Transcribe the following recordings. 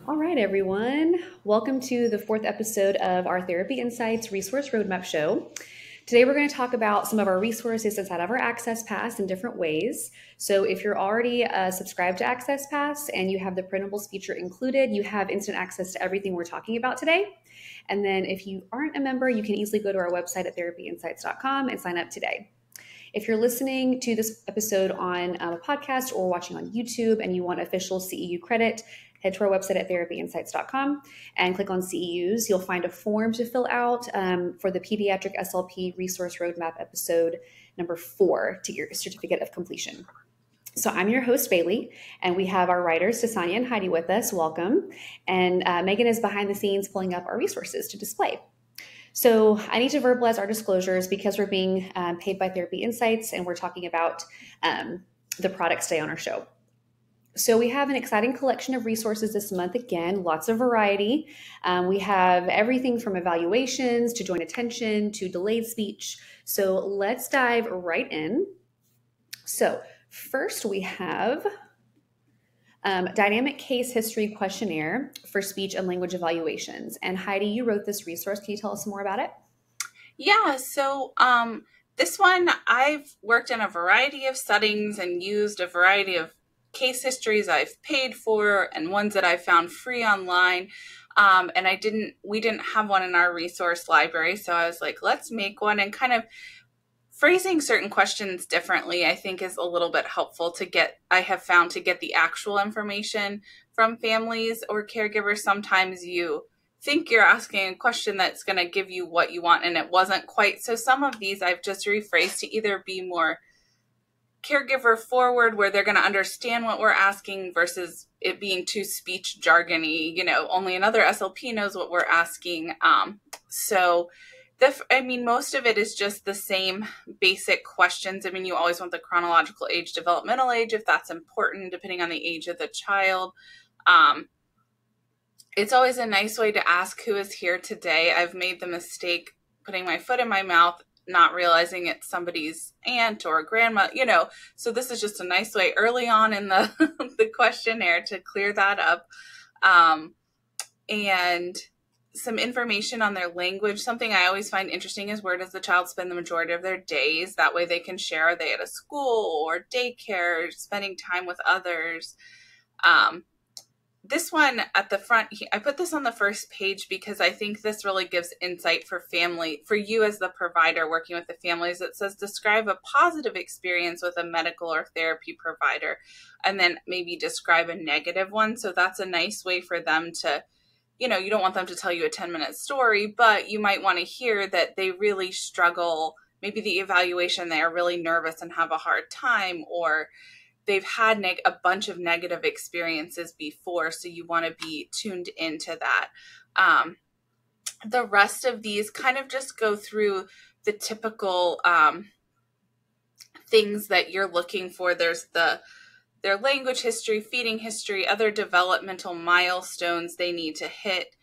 All right, everyone. Welcome to the fourth episode of our Therapy Insights Resource Roadmap Show. Today, we're going to talk about some of our resources inside of our Access Pass in different ways. So, if you're already subscribed to Access Pass and you have the printables feature included, you have instant access to everything we're talking about today. And then, if you aren't a member, you can easily go to our website at therapyinsights.com and sign up today. If you're listening to this episode on a podcast or watching on YouTube and you want official CEU credit, head to our website at therapyinsights.com and click on CEUs. You'll find a form to fill out for the Pediatric SLP Resource Roadmap episode number 4 to your certificate of completion. So I'm your host, Bailey, and we have our writers, Tasanya and Heidi, with us. Welcome. And Megan is behind the scenes pulling up our resources to display. So I need to verbalize our disclosures because we're being paid by Therapy Insights and we're talking about the products today on our show. So we have an exciting collection of resources this month. Again, lots of variety. We have everything from evaluations to joint attention to delayed speech. So let's dive right in. So first we have Dynamic Case History Questionnaire for Speech and Language Evaluations. And Heidi, you wrote this resource. Can you tell us more about it? Yeah, so this one, I've worked in a variety of settings and used a variety of case histories I've paid for and ones that I found free online. And we didn't have one in our resource library. So I was like, let's make one, and kind of phrasing certain questions differently, I think, is a little bit helpful I have found to get the actual information from families or caregivers. Sometimes you think you're asking a question that's going to give you what you want, and it wasn't quite. So some of these I've just rephrased to either be more caregiver forward, where they're going to understand what we're asking, versus it being too speech jargony, only another SLP knows what we're asking. Most of it is just the same basic questions. You always want the chronological age, developmental age, if that's important, depending on the age of the child. It's always a nice way to ask who is here today. I've made the mistake putting my foot in my mouth, not realizing it's somebody's aunt or grandma, so this is just a nice way early on in the, the questionnaire to clear that up. And some information on their language. Something I always find interesting is, where does the child spend the majority of their days? That way they can share, are they at a school or daycare, spending time with others? This one at the front, I put this on the first page because I think this really gives insight for you as the provider working with the families. It says, describe a positive experience with a medical or therapy provider, and then maybe describe a negative one. So that's a nice way for them to, you don't want them to tell you a 10-minute story, but you might want to hear that they really struggle. Maybe the evaluation, they are really nervous and have a hard time, or they've had a bunch of negative experiences before, so you want to be tuned into that. The rest of these kind of just go through the typical things that you're looking for. There's their language history, feeding history, other developmental milestones they need to hit.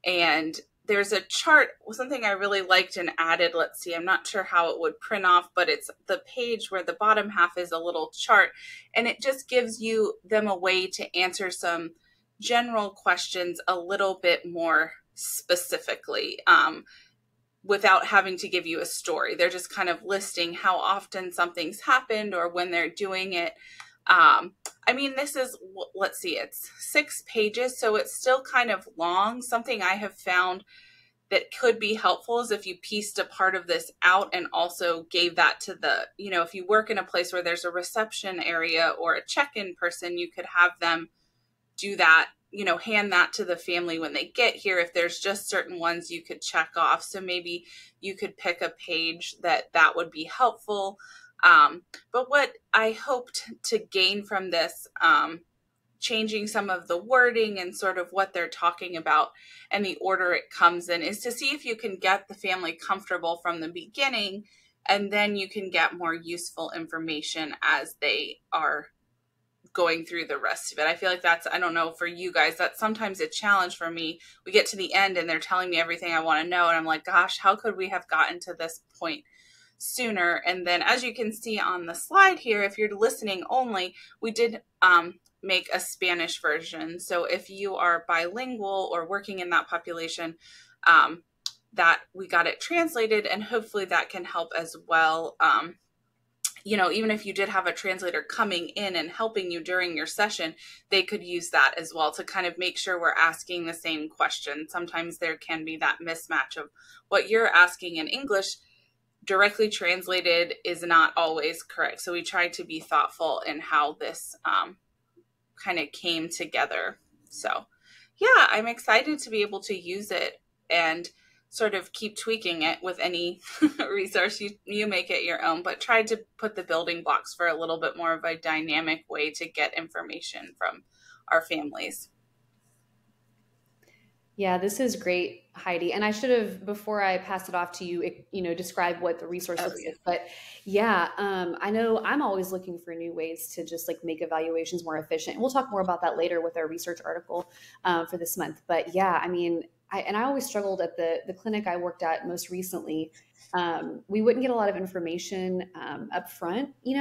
And there's a chart, something I really liked and added. Let's see, I'm not sure how it would print off, but it's the page where the bottom half is a little chart, and it just gives them a way to answer some general questions a little bit more specifically, without having to give you a story. They're just kind of listing how often something's happened or when they're doing it. This is, let's see, it's 6 pages, so it's still kind of long. Something I have found that could be helpful is if you pieced a part of this out and also gave that to if you work in a place where there's a reception area or a check-in person, you could have them do that, hand that to the family when they get here. If there's just certain ones you could check off. So maybe you could pick a page that would be helpful. But what I hoped to gain from this, changing some of the wording and sort of what they're talking about and the order it comes in, is to see if you can get the family comfortable from the beginning, and then you can get more useful information as they are going through the rest of it. I feel like I don't know for you guys, that's sometimes a challenge for me. We get to the end and they're telling me everything I want to know, and I'm like, gosh, how could we have gotten to this point sooner? And then, as you can see on the slide here, if you're listening only, we did make a Spanish version. So if you are bilingual or working in that population, that we got it translated, and hopefully that can help as well. Even if you did have a translator coming in and helping you during your session, they could use that as well to kind of make sure we're asking the same question. Sometimes there can be that mismatch of what you're asking in English directly translated is not always correct. So we try to be thoughtful in how this kind of came together. So yeah, I'm excited to be able to use it and sort of keep tweaking it with any resource you make it your own, but try to put the building blocks for a little bit more of a dynamic way to get information from our families. Yeah, this is great, Heidi. And I should have, before I pass it off to you, describe what the resource looks like. But yeah, I know I'm always looking for new ways to just like make evaluations more efficient. And we'll talk more about that later with our research article for this month. But yeah, I mean, I always struggled at the clinic I worked at most recently. We wouldn't get a lot of information up front. You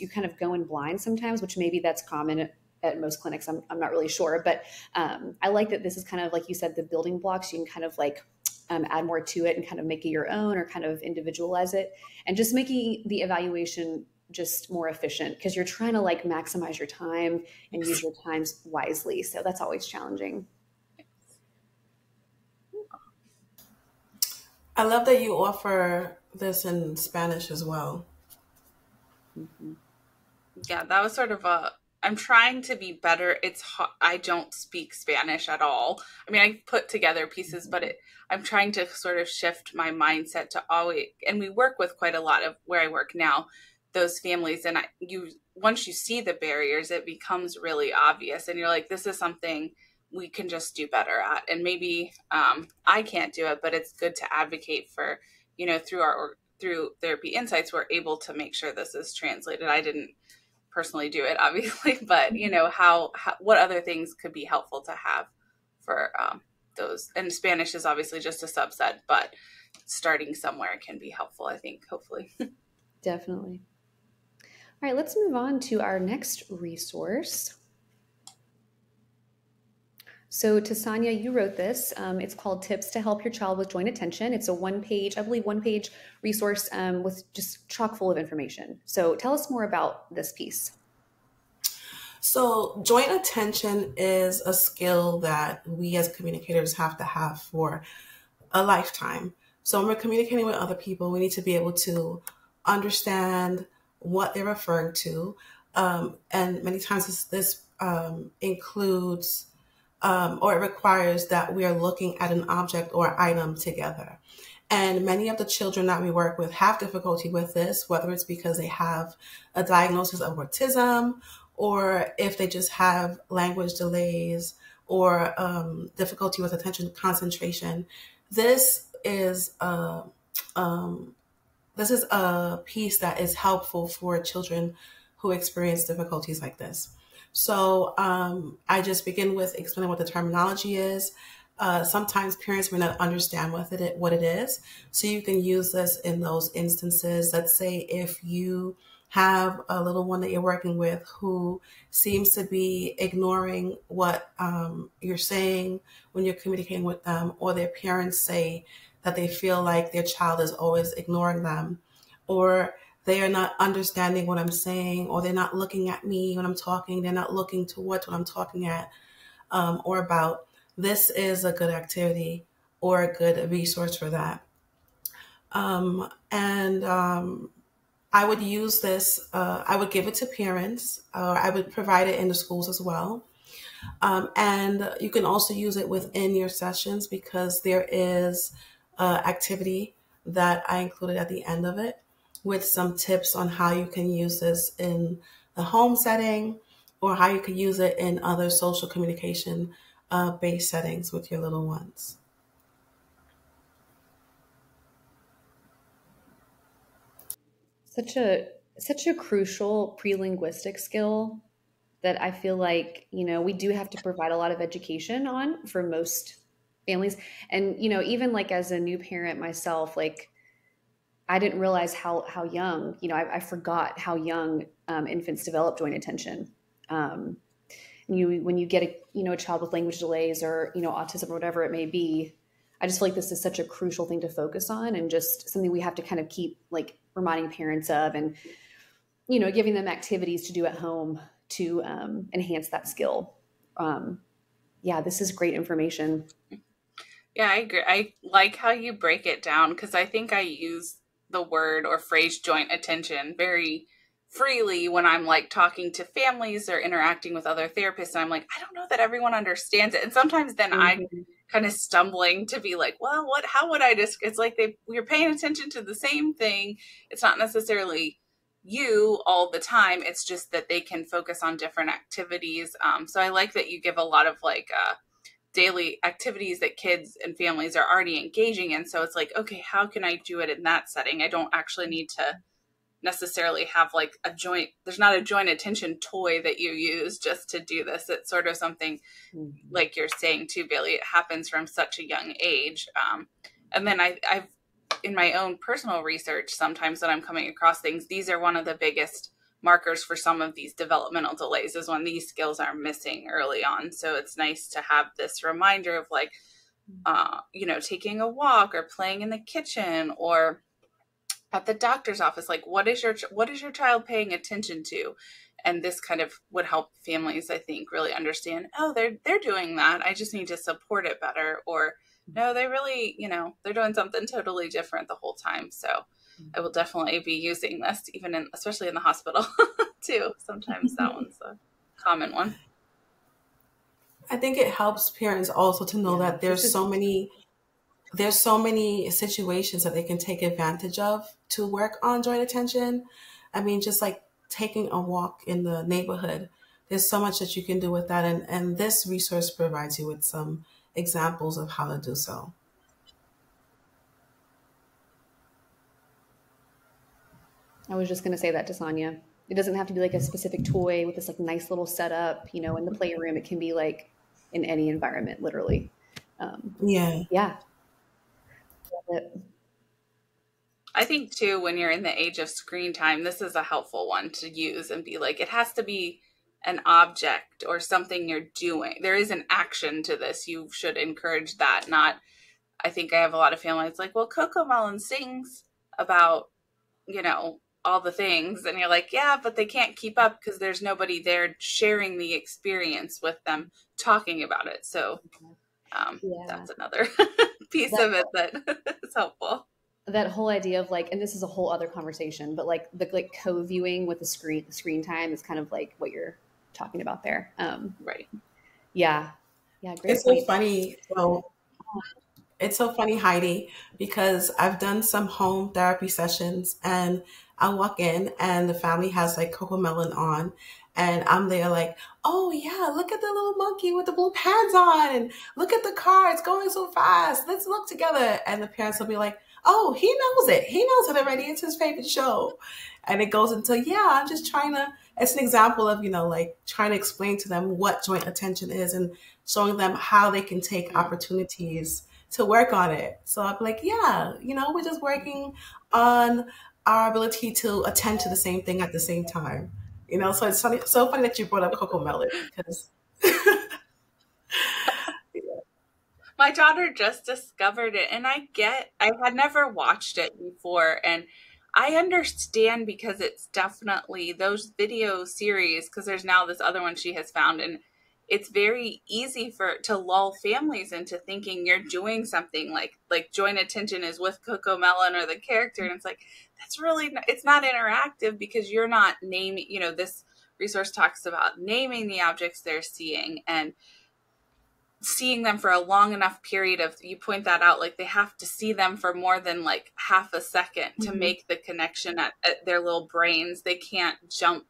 kind of go in blind sometimes, which maybe that's common at most clinics. I'm not really sure, but I like that this is kind of, like you said, the building blocks. You can kind of like add more to it and kind of make it your own or kind of individualize it, and just making the evaluation just more efficient, because you're trying to like maximize your time and use your times wisely. So that's always challenging. I love that you offer this in Spanish as well. Mm-hmm. Yeah, that was sort of I'm trying to be better. I don't speak Spanish at all. I mean, I put together pieces, but I'm trying to sort of shift my mindset to always, and we work with quite a lot of where I work now, those families. And once you see the barriers, it becomes really obvious. And you're like, this is something we can just do better at. And maybe I can't do it, but it's good to advocate for, through Therapy Insights, we're able to make sure this is translated. I didn't personally do it, obviously, but how what other things could be helpful to have for those. And Spanish is obviously just a subset, but starting somewhere can be helpful, I think, hopefully. Definitely. All right, let's move on to our next resource. So Tasanya, you wrote this. It's called Tips to Help Your Child with Joint Attention. It's a one-page resource with just chock full of information. So tell us more about this piece. So joint attention is a skill that we as communicators have to have for a lifetime. So when we're communicating with other people, we need to be able to understand what they're referring to. And many times this includes or it requires that we are looking at an object or item together. And many of the children that we work with have difficulty with this, whether it's because they have a diagnosis of autism, or if they just have language delays or difficulty with attention concentration. This is a piece that is helpful for children who experience difficulties like this. So I just begin with explaining what the terminology is. Sometimes parents may not understand what it is. So you can use this in those instances. Let's say if you have a little one that you're working with who seems to be ignoring what you're saying when you're communicating with them, or their parents say that they feel like their child is always ignoring them, or they are not understanding what I'm saying, or they're not looking at me when I'm talking. They're not looking towards what I'm talking at or about. This is a good activity or a good resource for that. I would use this, I would give it to parents, or I would provide it in the schools as well. And you can also use it within your sessions, because there is activity that I included at the end of it with some tips on how you can use this in the home setting, or how you could use it in other social communication based settings with your little ones. Such a crucial pre-linguistic skill that I feel like, we do have to provide a lot of education on for most families. And, even like as a new parent myself, like I didn't realize how young, I forgot how young infants develop joint attention. when you get a child with language delays or autism or whatever it may be, I just feel like this is such a crucial thing to focus on, and just something we have to kind of keep like reminding parents of, and giving them activities to do at home to enhance that skill. Yeah, this is great information. Yeah, I agree. I like how you break it down, because I think I use the word or phrase joint attention very freely when I'm like talking to families or interacting with other therapists. And I'm like, I don't know that everyone understands it. And sometimes then I'm kind of stumbling to be like, well, how would I just, it's like we're paying attention to the same thing. It's not necessarily you all the time. It's just that they can focus on different activities. So I like that you give a lot of like daily activities that kids and families are already engaging in. So it's like, okay, how can I do it in that setting? I don't actually need to necessarily have like there's not a joint attention toy that you use just to do this. It's sort of something like you're saying too, Bailey, it happens from such a young age. And then I've in my own personal research, sometimes when I'm coming across things, these are one of the biggest markers for some of these developmental delays, is when these skills are missing early on. So it's nice to have this reminder of like, taking a walk or playing in the kitchen or at the doctor's office. Like, what is your child paying attention to? And this kind of would help families, I think, really understand, oh, they're doing that. I just need to support it better. Or no, they really, they're doing something totally different the whole time. So I will definitely be using this, especially in the hospital too. Sometimes that one's a common one. I think it helps parents also to know that there's so many situations that they can take advantage of to work on joint attention. I mean, just like taking a walk in the neighborhood, there's so much that you can do with that. And this resource provides you with some examples of how to do so. I was just going to say that to Sonia. It doesn't have to be like a specific toy with this like nice little setup, in the playroom. It can be like in any environment, literally. Yeah. Love it. I think too, when you're in the age of screen time, this is a helpful one to use and be like, it has to be an object or something you're doing. There is an action to this. You should encourage that. Not, I think I have a lot of families like, well, Coco Melon sings about, all the things. And you're like, yeah, but they can't keep up because there's nobody there sharing the experience with them, talking about it. So that's another piece of it that is helpful. That whole idea of like, and this is a whole other conversation, but like the co-viewing with the screen time is kind of like what you're talking about there. Right. Yeah. Great. It's so funny. It's so funny, Heidi, because I've done some home therapy sessions and I walk in and the family has like Coco Melon on, and I'm there like, oh yeah, look at the little monkey with the blue pads on, and look at the car, it's going so fast. Let's look together. And the parents will be like, oh, he knows it. He knows it already. It's his favorite show. And it goes into, I'm just it's an example of, like trying to explain to them what joint attention is and showing them how they can take opportunities to work on it. So I'm like, we're just working on our ability to attend to the same thing at the same time. So it's so funny that you brought up Coco Melon, because my daughter just discovered it, and I had never watched it before, and I understand, because it's definitely those video series, because there's now this other one she has found, and it's very easy to lull families into thinking you're doing something like joint attention is with Coco Melon or the character. And it's like, it's not interactive, because you're not naming, this resource talks about naming the objects they're seeing and seeing them for a long enough period of, you point that out, like they have to see them for more than like half a second to make the connection at their little brains. They can't jump.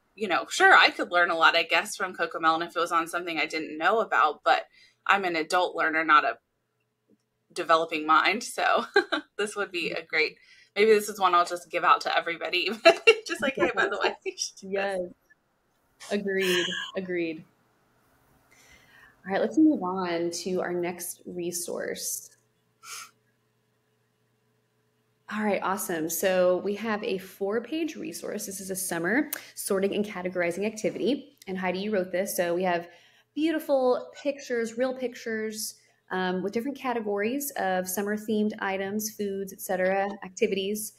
Sure, I could learn a lot, I guess, from Coco Melon if it was on something I didn't know about, but I'm an adult learner, not a developing mind. So this would be maybe this is one I'll just give out to everybody. Just like, hey, by the way. Yes. Agreed. All right, let's move on to our next resource. All right, awesome. So we have a 4-page resource. This is a summer sorting and categorizing activity. And Heidi, you wrote this. So we have beautiful pictures, real pictures, with different categories of summer themed items, foods, etc., activities.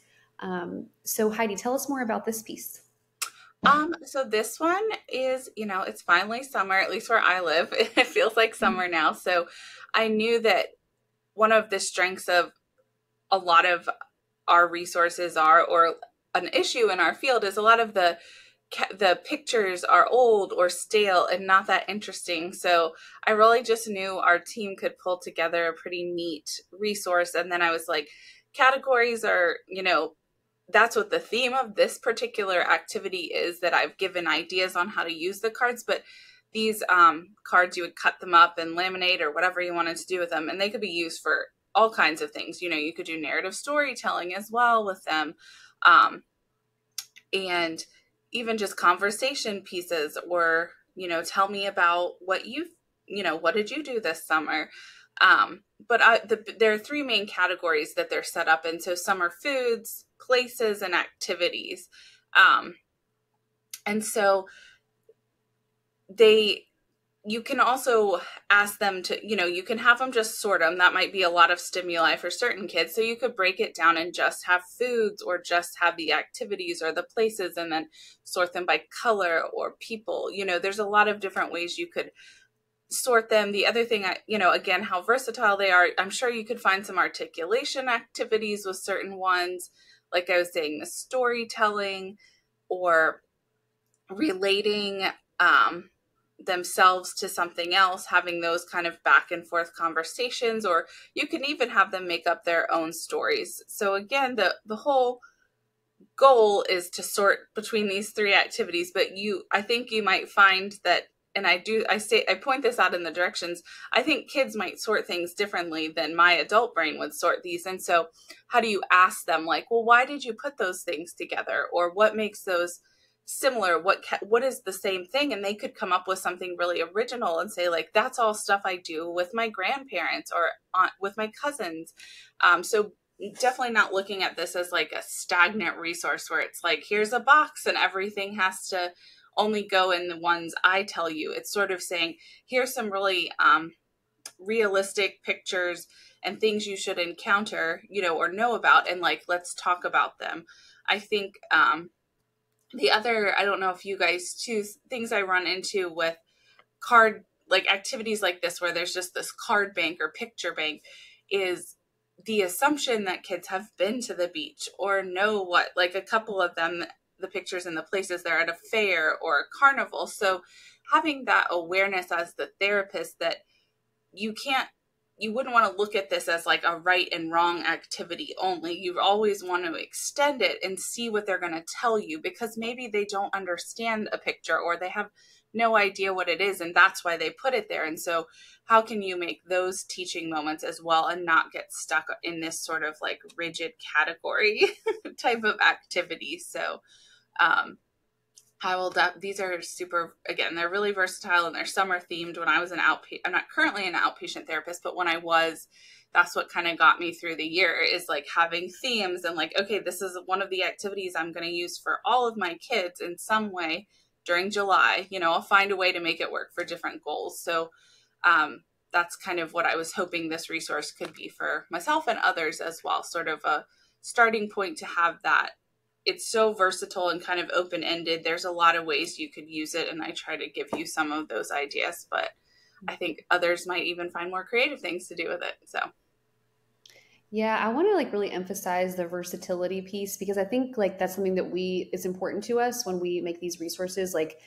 So Heidi, tell us more about this piece. So this one is, it's finally summer, at least where I live. It feels like summer now. So I knew that one of the strengths of a lot of our resources or an issue in our field is a lot of the pictures are old or stale and not that interesting. So I really just knew our team could pull together a pretty neat resource. And then I was like, categories are, that's what the theme of this particular activity is, that I've given ideas on how to use the cards, but these cards, you would cut them up and laminate or whatever you wanted to do with them. And they could be used for all kinds of things. You could do narrative storytelling as well with them. And even just conversation pieces, or, tell me about what what did you do this summer? But there are three main categories that they're set up in. So summer foods, places, and activities. And so you can also ask them to, you can have them just sort them. That might be a lot of stimuli for certain kids. So you could break it down and just have foods, or just have the activities or the places, and then sort them by color or people. There's a lot of different ways you could sort them. The other thing, again, how versatile they are. I'm sure you could find some articulation activities with certain ones. Like I was saying, the storytelling or relating themselves to something else, having those kind of back and forth conversations, or you can even have them make up their own stories. So again, the whole goal is to sort between these three activities, but I think you might find that, and I point this out in the directions, I think kids might sort things differently than my adult brain would sort these. And so how do you ask them, like, well, why did you put those things together? Or what makes those similar? What is the same thing? And they could come up with something really original and say, like, that's all stuff I do with my grandparents or with my cousins. So definitely not looking at this as like a stagnant resource where it's like, here's a box and everything has to only go in the ones I tell you. It's sort of saying, here's some really realistic pictures and things you should encounter, or know about, and like, let's talk about them. I think the other, I don't know if you guys too, things I run into with like activities like this, where there's just this card bank or picture bank, is the assumption that kids have been to the beach or know like a couple of them, the pictures and the places, they're at a fair or a carnival. So having that awareness as the therapist that you wouldn't want to look at this as like a right and wrong activity only. You always want to extend it and see what they're going to tell you, because maybe they don't understand a picture or they have no idea what it is, and that's why they put it there. And so how can you make those teaching moments as well and not get stuck in this sort of like rigid category type of activity? So these are super, again, they're really versatile and they're summer themed. When I was I'm not currently an outpatient therapist, but when I was, that's what kind of got me through the year, is like having themes and like, okay, this is one of the activities I'm going to use for all of my kids in some way during July. I'll find a way to make it work for different goals. So that's kind of what I was hoping this resource could be for myself and others as well, sort of a starting point to have that. It's so versatile and kind of open-ended. There's a lot of ways you could use it, and I try to give you some of those ideas, but I think others might even find more creative things to do with it. So yeah, I want to like really emphasize the versatility piece, because I think like that's something that is important to us when we make these resources. Like,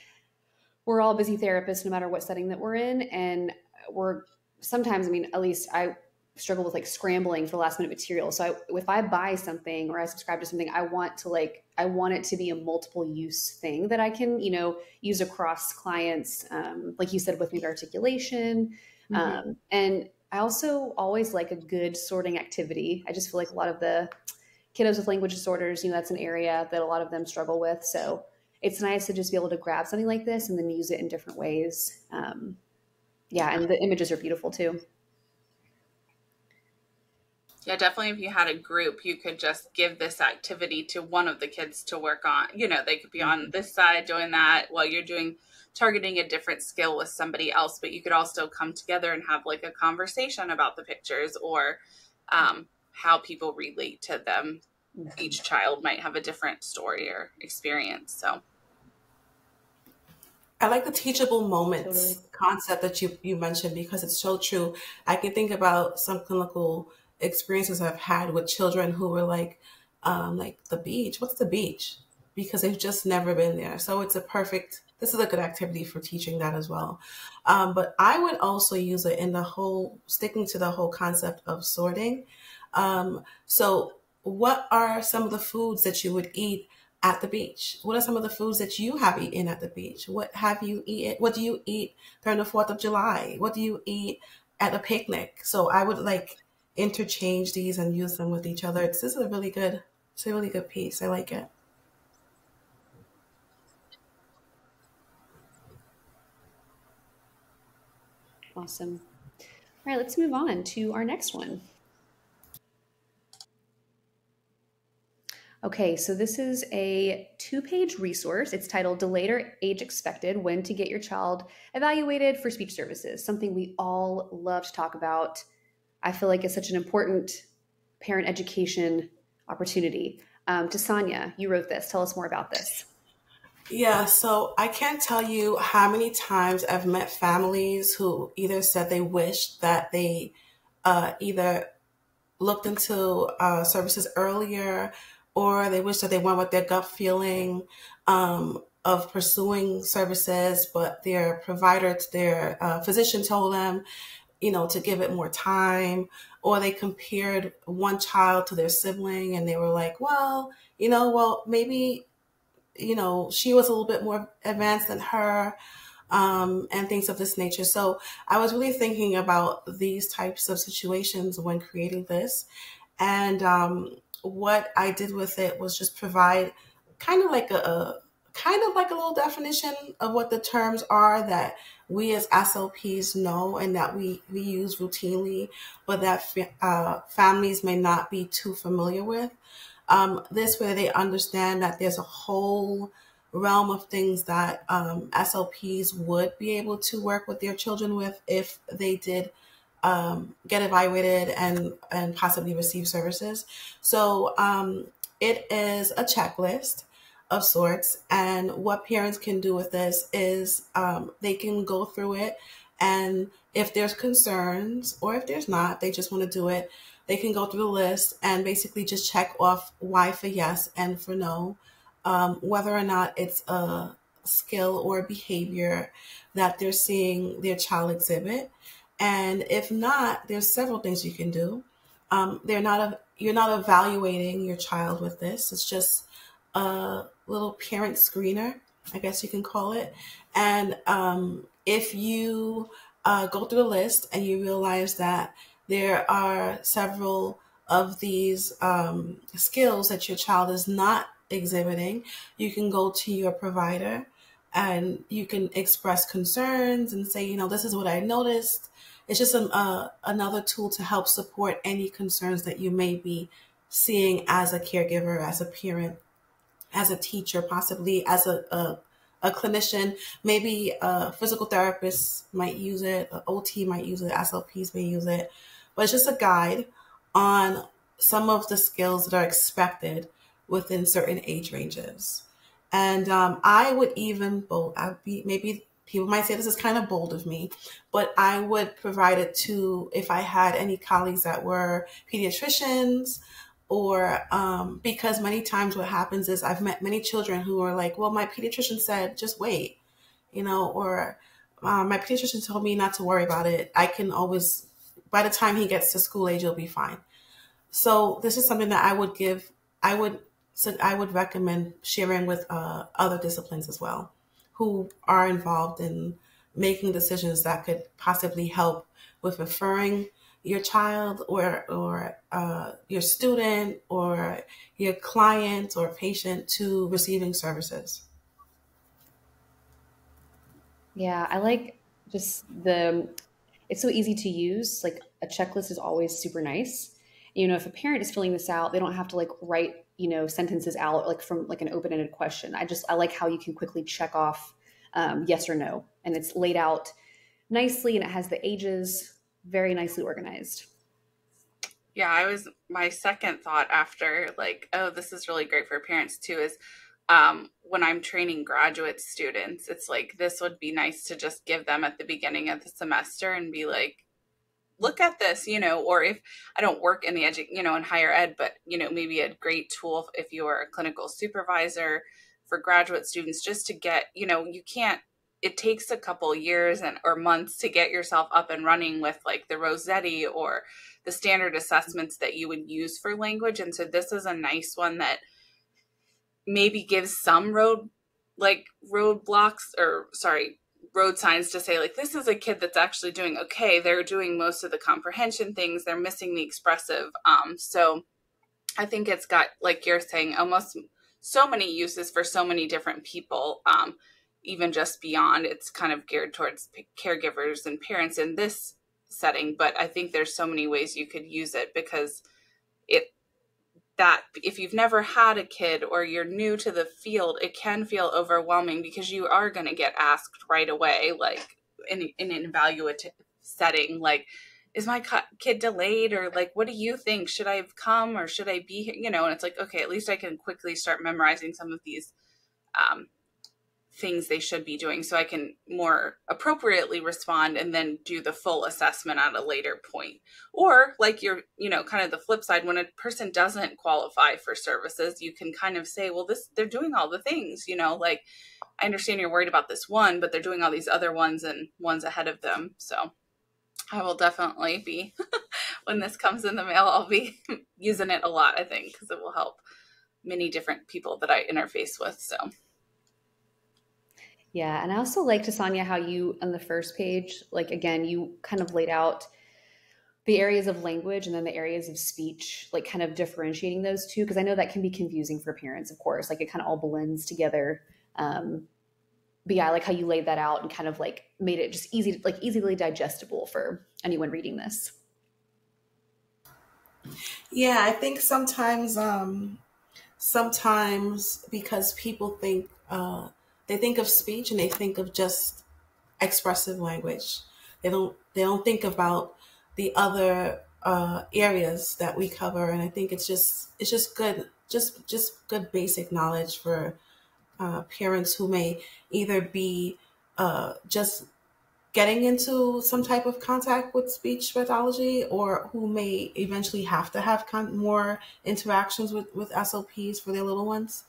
we're all busy therapists no matter what setting that we're in, and we're sometimes, at least I struggle with like scrambling for last minute material. So if I buy something or I subscribe to something, I want it to be a multiple use thing that I can, use across clients. Like you said, with maybe articulation. Mm-hmm. And I also always like a good sorting activity. I just feel like a lot of the kiddos with language disorders, that's an area that a lot of them struggle with. So it's nice to just be able to grab something like this and then use it in different ways. And the images are beautiful too. Yeah, definitely. If you had a group, you could just give this activity to one of the kids to work on. You know, they could be on this side doing that while you're targeting a different skill with somebody else, but you could all still come together and have like a conversation about the pictures or how people relate to them. Each child might have a different story or experience. So I like the teachable moments Totally. concept that you mentioned because it's so true. I can think about some clinical experiences I've had with children who were like the beach. What's the beach? Because they've just never been there. So this is a good activity for teaching that as well. But I would also use it in sticking to the whole concept of sorting. So what are some of the foods that you would eat at the beach? What are some of the foods that you have eaten at the beach? What have you eaten? What do you eat during the 4th of July? What do you eat at a picnic? So I would like interchange these and use them with each other. It's a really good piece. I like it. Awesome. All right, let's move on to our next one. Okay, so this is a 2-page resource. It's titled Delayed or Age Expected, When to Get Your Child Evaluated for Speech Services, something we all love to talk about. I feel like it's such an important parent education opportunity. Tasanya, you wrote this. Tell us more about this. Yeah, so I can't tell you how many times I've met families who either said they wished that they either looked into services earlier, or they wish that they went with their gut feeling of pursuing services, but their provider, their physician told them, to give it more time, or they compared one child to their sibling and they were like, well, maybe, she was a little bit more advanced than her, and things of this nature. So I was really thinking about these types of situations when creating this. And what I did with it was just provide kind of like a little definition of what the terms are that we as SLPs know and that we use routinely, but that families may not be too familiar with. This way they understand that there's a whole realm of things that SLPs would be able to work with their children with if they did get evaluated and possibly receive services. So it is a checklist of sorts. And what parents can do with this is they can go through it. And if there's concerns or if there's not, they just want to do it, they can go through the list and basically just check off Y for yes and for no, whether or not it's a skill or behavior that they're seeing their child exhibit. And if not, there's several things you can do. You're not evaluating your child with this. It's just a little parent screener, I guess you can call it. And if you go through the list and you realize that there are several of these skills that your child is not exhibiting, you can go to your provider and you can express concerns and say, this is what I noticed. It's just another tool to help support any concerns that you may be seeing as a caregiver, as a parent, as a teacher, possibly as a clinician. Maybe a physical therapist might use it, an OT might use it, SLPs may use it. But it's just a guide on some of the skills that are expected within certain age ranges. And I would even maybe people might say this is kind of bold of me, but I would provide it to, if I had any colleagues that were pediatricians, or because many times what happens is I've met many children who are like, well, my pediatrician said, just wait, or my pediatrician told me not to worry about it. I can always, by the time he gets to school age, he'll be fine. So this is something that I would recommend sharing with other disciplines as well, who are involved in making decisions that could possibly help with referring your child or your student or your client or patient to receiving services. Yeah, I like just it's so easy to use. Like a checklist is always super nice. if a parent is filling this out, they don't have to like write, sentences out like from like an open-ended question. I like how you can quickly check off yes or no. And it's laid out nicely and it has the ages very nicely organized. Yeah, my second thought after like, oh, this is really great for parents too, is when I'm training graduate students, it's like, this would be nice to just give them at the beginning of the semester and be like, look at this, or if I don't work in the in higher ed, but, maybe a great tool if you are a clinical supervisor for graduate students, just to get, it takes a couple years or months to get yourself up and running with like the Rossetti or the standard assessments that you would use for language. And so this is a nice one that maybe gives some road signs to say like, this is a kid that's actually doing okay. They're doing most of the comprehension things. They're missing the expressive. So I think it's got, like you're saying, almost so many uses for so many different people. Even just beyond, it's kind of geared towards caregivers and parents in this setting. But I think there's so many ways you could use it, because that if you've never had a kid or you're new to the field, it can feel overwhelming because you are going to get asked right away, like in an evaluative setting, like, is my kid delayed? Or like, what do you think? Should I have come or should I be here? And it's like, okay, at least I can quickly start memorizing some of these things they should be doing so I can more appropriately respond and then do the full assessment at a later point. Or like you're, kind of the flip side, when a person doesn't qualify for services, you can kind of say, well, they're doing all the things, like, I understand you're worried about this one, but they're doing all these other ones and one's ahead of them. So I will definitely be, when this comes in the mail, I'll be using it a lot, I think, because it will help many different people that I interface with. So yeah. And I also like, Tasanya, how you, on the first page, like, again, you kind of laid out the areas of language and then the areas of speech, like kind of differentiating those two. Cause I know that can be confusing for parents, of course, like it kind of all blends together. But yeah, I like how you laid that out and kind of like made it just easily digestible for anyone reading this. Yeah, I think sometimes because people think, they think of speech and they think of just expressive language. They don't think about the other areas that we cover. And I think it's just good, just good basic knowledge for parents who may either be just getting into some type of contact with speech pathology, or who may eventually have to have more interactions with SOPs for their little ones.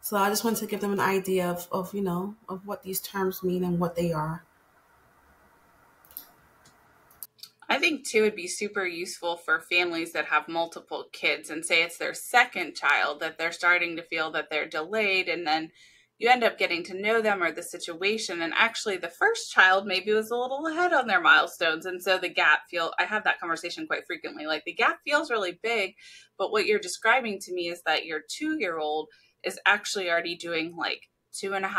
So I just wanted to give them an idea of what these terms mean and what they are. I think too, it'd be super useful for families that have multiple kids and say it's their second child, that they're starting to feel that they're delayed, and then you end up getting to know them or the situation. And actually the first child maybe was a little ahead on their milestones. And so the gap I have that conversation quite frequently, like the gap feels really big, but what you're describing to me is that your 2-year-old is actually already doing like 2.5,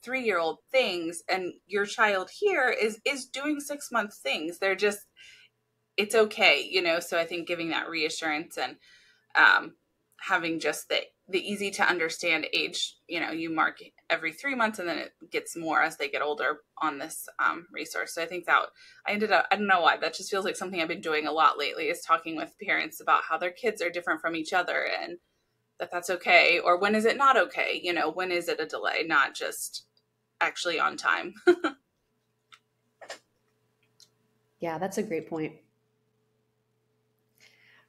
3-year-old things. And your child here is doing 6-month things. They're just, it's okay, So I think giving that reassurance and having just the easy to understand age, you mark every 3 months and then it gets more as they get older on this resource. So I think that I don't know why, that just feels like something I've been doing a lot lately, is talking with parents about how their kids are different from each other and that's okay. Or when is it not okay? When is it a delay, not just actually on time? Yeah, that's a great point.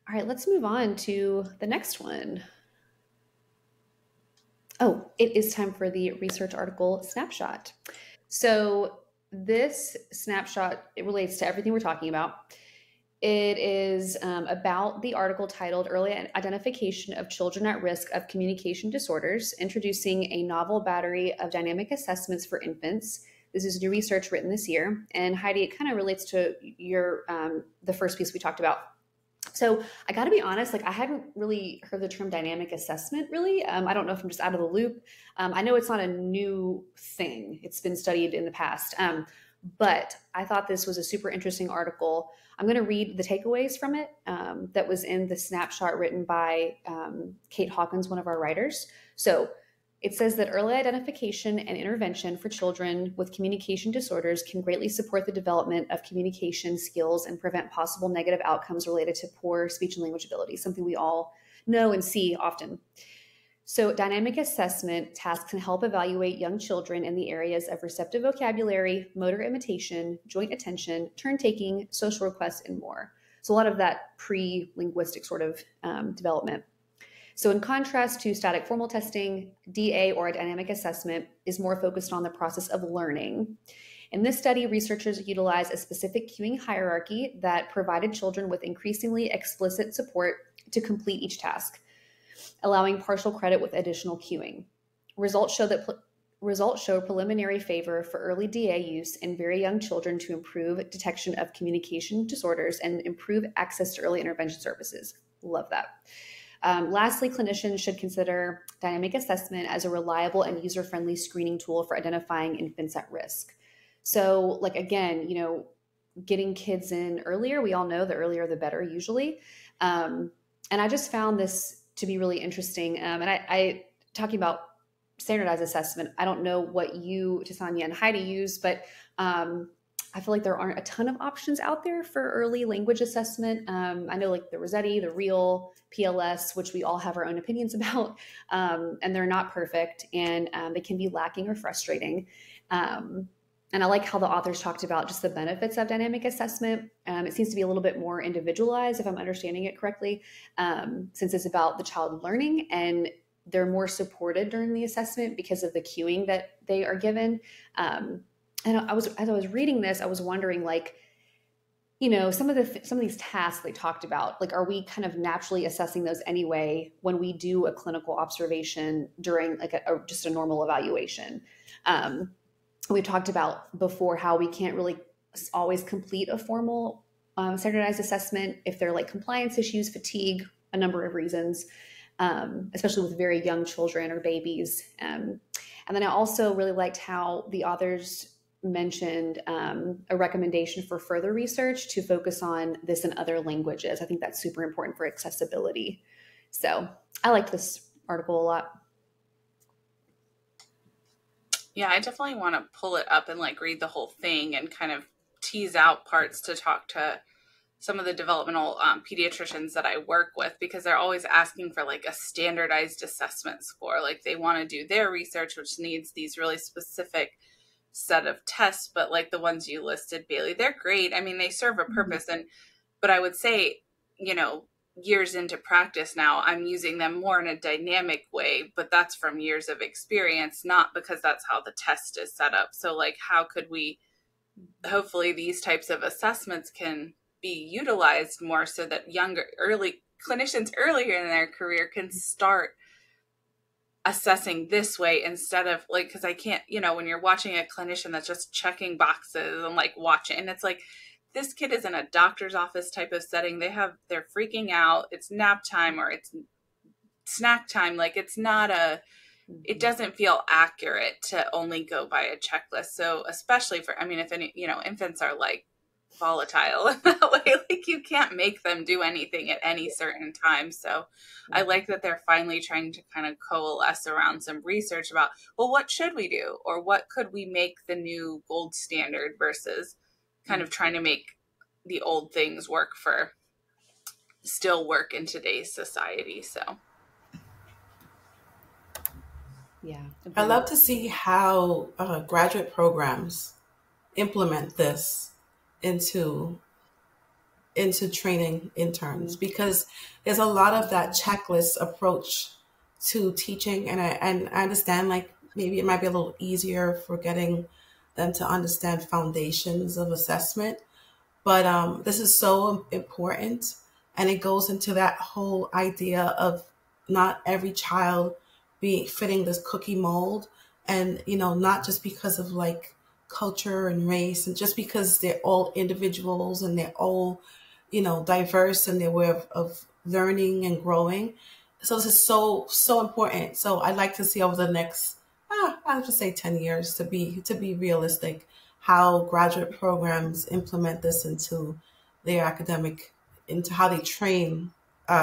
All right, let's move on to the next one. Oh, it is time for the research article snapshot. So this snapshot, it relates to everything we're talking about. It is about the article titled Early Identification of Children at Risk of Communication Disorders, Introducing a Novel Battery of Dynamic Assessments for Infants. This is new research written this year. And Heidi, it kind of relates to your the first piece we talked about. So I got to be honest, like I hadn't really heard the term dynamic assessment really. I don't know if I'm just out of the loop. I know it's not a new thing. It's been studied in the past. But I thought this was a super interesting article. I'm going to read the takeaways from it that was in the snapshot written by Kate Hawkins, one of our writers. So it says that early identification and intervention for children with communication disorders can greatly support the development of communication skills and prevent possible negative outcomes related to poor speech and language ability, something we all know and see often. So dynamic assessment tasks can help evaluate young children in the areas of receptive vocabulary, motor imitation, joint attention, turn-taking, social requests, and more. So a lot of that pre-linguistic sort of development. So in contrast to static formal testing, DA or dynamic assessment is more focused on the process of learning. In this study, researchers utilized a specific cueing hierarchy that provided children with increasingly explicit support to complete each task, allowing partial credit with additional cueing. Results show preliminary favor for early DA use in very young children to improve detection of communication disorders and improve access to early intervention services. Love that. Lastly, clinicians should consider dynamic assessment as a reliable and user-friendly screening tool for identifying infants at risk. So, like, again, getting kids in earlier, we all know the earlier the better usually. And I just found this to be really interesting. And I talking about standardized assessment, I don't know what you, Tasanya and Heidi, use, but I feel like there aren't a ton of options out there for early language assessment. I know like the Rossetti, the Real, PLS, which we all have our own opinions about, and they're not perfect, and they can be lacking or frustrating. And I like how the authors talked about just the benefits of dynamic assessment. It seems to be a little bit more individualized, if I'm understanding it correctly, since it's about the child learning, and they're more supported during the assessment because of the cueing that they are given. And as I was reading this, I was wondering, like, some of these tasks they talked about, like, are we kind of naturally assessing those anyway when we do a clinical observation during like just a normal evaluation? We've talked about before how we can't really always complete a formal standardized assessment if they're like compliance issues, fatigue, a number of reasons, especially with very young children or babies. And then I also really liked how the authors mentioned a recommendation for further research to focus on this in other languages. I think that's super important for accessibility. So I liked this article a lot. Yeah, I definitely want to pull it up and like read the whole thing and kind of tease out parts to talk to some of the developmental pediatricians that I work with, because they're always asking for like a standardized assessment score. Like they want to do their research, which needs these really specific set of tests, but like the ones you listed, Bailey, they're great. I mean, they serve a purpose. But I would say, years into practice now, I'm using them more in a dynamic way, but that's from years of experience, not because that's how the test is set up. So like, how could we, hopefully these types of assessments can be utilized more so that early clinicians earlier in their career can start assessing this way instead of like, because I can't, when you're watching a clinician that's just checking boxes and like watching, and it's like, this kid is in a doctor's office type of setting. They're freaking out. It's nap time or it's snack time. Like it's not it doesn't feel accurate to only go by a checklist. So especially if any, infants are like volatile in that way, like you can't make them do anything at any certain time. So I like that they're finally trying to kind of coalesce around some research about, well, what should we do? Or what could we make the new gold standard versus kind of trying to make the old things still work in today's society. So yeah, I love to see how graduate programs implement this into training interns, because there's a lot of that checklist approach to teaching, and I understand like maybe it might be a little easier for getting them to understand foundations of assessment, but this is so important, and it goes into that whole idea of not every child fitting this cookie mold, and not just because of like culture and race, and just because they're all individuals and they're all diverse in their way of learning and growing. So this is so important. So I'd like to see over the next I'll just say 10 years, to be realistic, how graduate programs implement this into their into how they train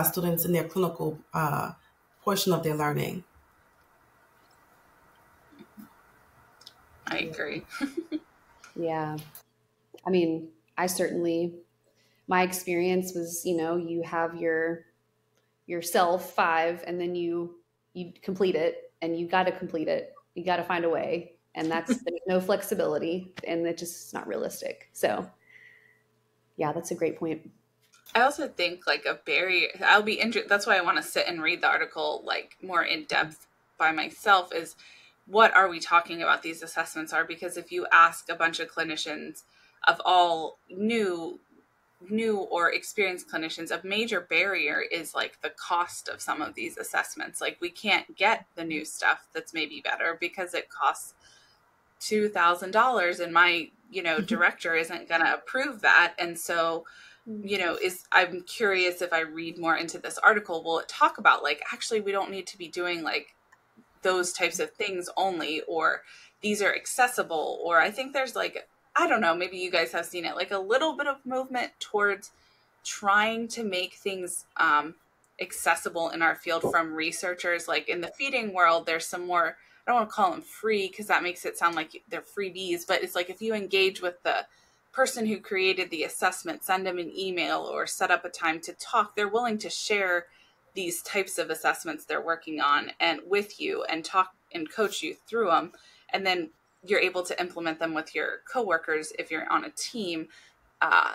students in their clinical portion of their learning. I agree. Yeah. I mean, my experience was, you have your self 5 and then you complete it, and you got to complete it. You got to find a way. And there's no flexibility, and it's just not realistic. So yeah, that's a great point. I also think like a barrier, that's why I want to sit and read the article like more in depth by myself, is what are we talking about these assessments are? Because if you ask a bunch of clinicians of all new or experienced clinicians, a major barrier is like the cost of some of these assessments. Like we can't get the new stuff that's maybe better because it costs $2,000 and my, director isn't going to approve that. And so, I'm curious, if I read more into this article, will it talk about like, actually, we don't need to be doing like those types of things only, or these are accessible, or I think there's like, I don't know, maybe you guys have seen it, like a little bit of movement towards trying to make things accessible in our field from researchers. Like in the feeding world, there's some more, I don't want to call them free because that makes it sound like they're freebies, but it's like if you engage with the person who created the assessment, send them an email or set up a time to talk, they're willing to share these types of assessments they're working on and with you and talk and coach you through them. And then you're able to implement them with your coworkers if you're on a team.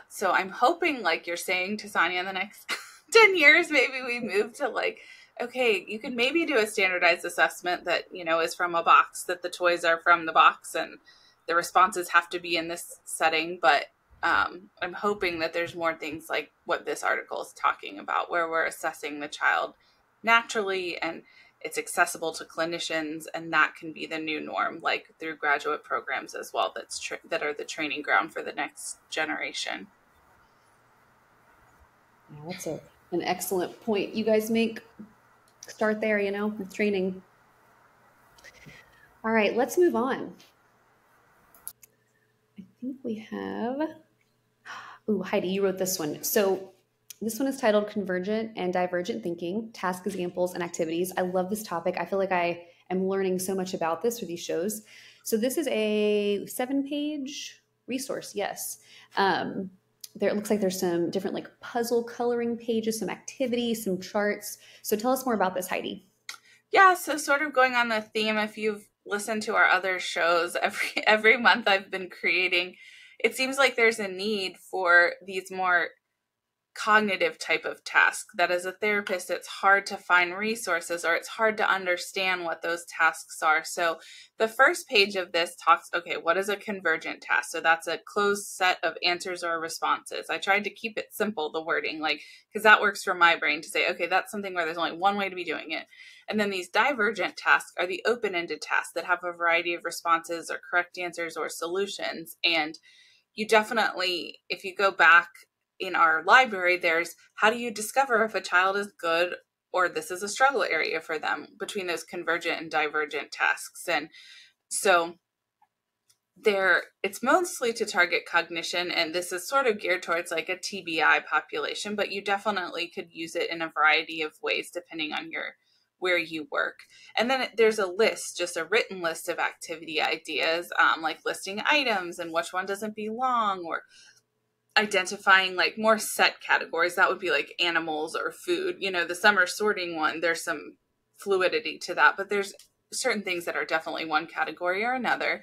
So I'm hoping, like you're saying, Tasania, in the next 10 years, maybe we move to like, okay, you can maybe do a standardized assessment that, is from a box, that the toys are from the box and the responses have to be in this setting. But I'm hoping that there's more things like what this article is talking about, where we're assessing the child naturally and it's accessible to clinicians, and that can be the new norm, like through graduate programs as well, that are the training ground for the next generation. Yeah, that's an excellent point you guys make. Start there, with training. All right, let's move on. I think we have, Heidi, you wrote this one. So this one is titled Convergent and Divergent Thinking, Task Examples and Activities. I love this topic. I feel like I am learning so much about this through these shows. So this is a 7-page resource, yes. It looks like there's some different like puzzle coloring pages, some activities, some charts. So tell us more about this, Heidi. Yeah, so sort of going on the theme, if you've listened to our other shows, every month I've been creating, it seems like there's a need for these more cognitive type of task that as a therapist, it's hard to find resources or it's hard to understand what those tasks are. So the first page of this talks, okay, what is a convergent task? So that's a closed set of answers or responses. I tried to keep it simple, the wording, like, because that works for my brain to say, okay, that's something where there's only one way to be doing it. And then these divergent tasks are the open-ended tasks that have a variety of responses or correct answers or solutions. And you definitely, if you go back in our library, there's how do you discover if a child is good or this is a struggle area for them between those convergent and divergent tasks. And so it's mostly to target cognition, and this is sort of geared towards like a TBI population, but you definitely could use it in a variety of ways depending on where you work. And then there's a list, just a written list of activity ideas, like listing items and which one doesn't belong, or identifying like more set categories. That would be like animals or food. The summer sorting one, there's some fluidity to that, but there's certain things that are definitely one category or another.